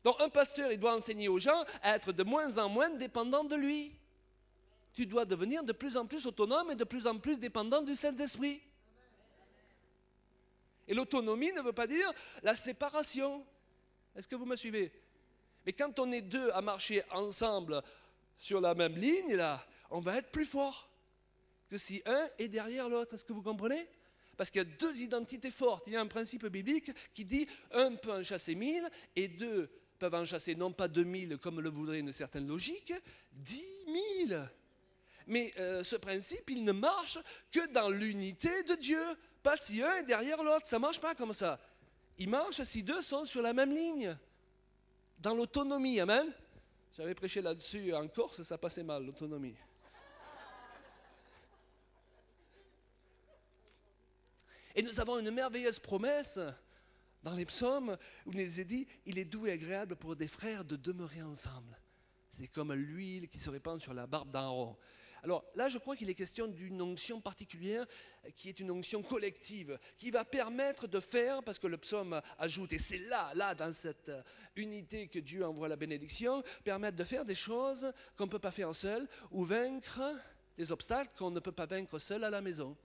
Donc un pasteur, il doit enseigner aux gens à être de moins en moins dépendants de lui. Tu dois devenir de plus en plus autonome et de plus en plus dépendant du Saint-Esprit. Et l'autonomie ne veut pas dire la séparation. Est-ce que vous me suivez? Mais quand on est deux à marcher ensemble sur la même ligne, là, on va être plus fort que si un est derrière l'autre. Est-ce que vous comprenez? Parce qu'il y a deux identités fortes. Il y a un principe biblique qui dit un peut en chasser 1000 et deux peuvent en chasser non pas 2000 comme le voudrait une certaine logique, 10 000. Mais ce principe, il ne marche que dans l'unité de Dieu, pas si un est derrière l'autre. Ça ne marche pas comme ça. Il marche si deux sont sur la même ligne, dans l'autonomie. Amen. J'avais prêché là-dessus en Corse, ça passait mal, l'autonomie. Et nous avons une merveilleuse promesse dans les psaumes où il nous est dit « Il est doux et agréable pour des frères de demeurer ensemble ». C'est comme l'huile qui se répand sur la barbe d'Aaron. Alors là, je crois qu'il est question d'une onction particulière qui est une onction collective, qui va permettre de faire, parce que le psaume ajoute, et c'est là, dans cette unité que Dieu envoie la bénédiction, permettre de faire des choses qu'on ne peut pas faire seul, ou vaincre des obstacles qu'on ne peut pas vaincre seul à la maison.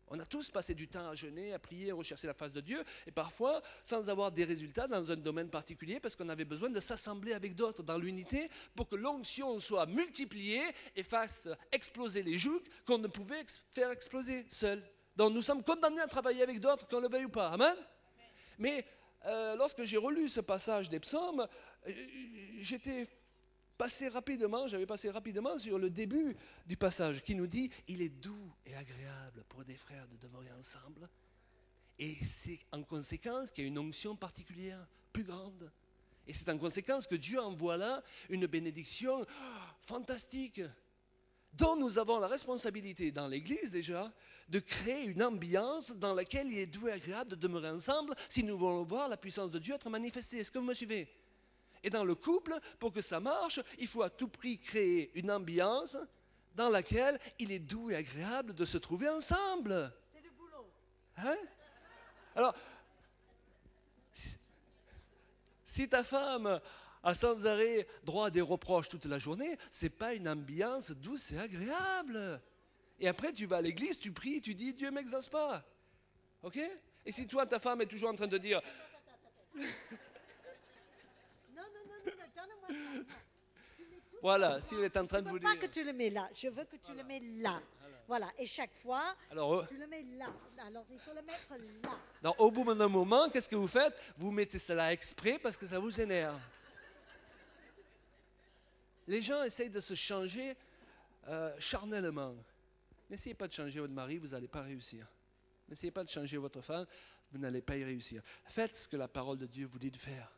On a tous passé du temps à jeûner, à prier, à rechercher la face de Dieu, et parfois sans avoir des résultats dans un domaine particulier, parce qu'on avait besoin de s'assembler avec d'autres dans l'unité pour que l'onction soit multipliée et fasse exploser les jougs qu'on ne pouvait faire exploser seul. Donc nous sommes condamnés à travailler avec d'autres, qu'on le veuille ou pas. Amen. Mais lorsque j'ai relu ce passage des psaumes, j'avais passé rapidement sur le début du passage qui nous dit « Il est doux et agréable pour des frères de demeurer ensemble ». Et c'est en conséquence qu'il y a une onction particulière, plus grande. Et c'est en conséquence que Dieu envoie là une bénédiction fantastique, dont nous avons la responsabilité dans l'Église déjà, de créer une ambiance dans laquelle il est doux et agréable de demeurer ensemble si nous voulons voir la puissance de Dieu être manifestée. Est-ce que vous me suivez ? Et dans le couple, pour que ça marche, il faut à tout prix créer une ambiance dans laquelle il est doux et agréable de se trouver ensemble. C'est le boulot. Hein? Alors, si ta femme a sans arrêt droit à des reproches toute la journée, ce n'est pas une ambiance douce et agréable. Et après, tu vas à l'église, tu pries, tu dis « Dieu ne m'exauce pas ». Ok? Et si toi, ta femme est toujours en train de dire... Donne-moi ça. Voilà, si elle est en train de vous dire... Je ne veux pas que tu le mets là, je veux que tu le mets là. Voilà, et chaque fois, tu le mets là. Alors, il faut le mettre là. Donc, au bout d'un moment, qu'est-ce que vous faites? Vous mettez cela exprès parce que ça vous énerve. Les gens essayent de se changer charnellement. N'essayez pas de changer votre mari, vous n'allez pas réussir. N'essayez pas de changer votre femme, vous n'allez pas y réussir. Faites ce que la parole de Dieu vous dit de faire.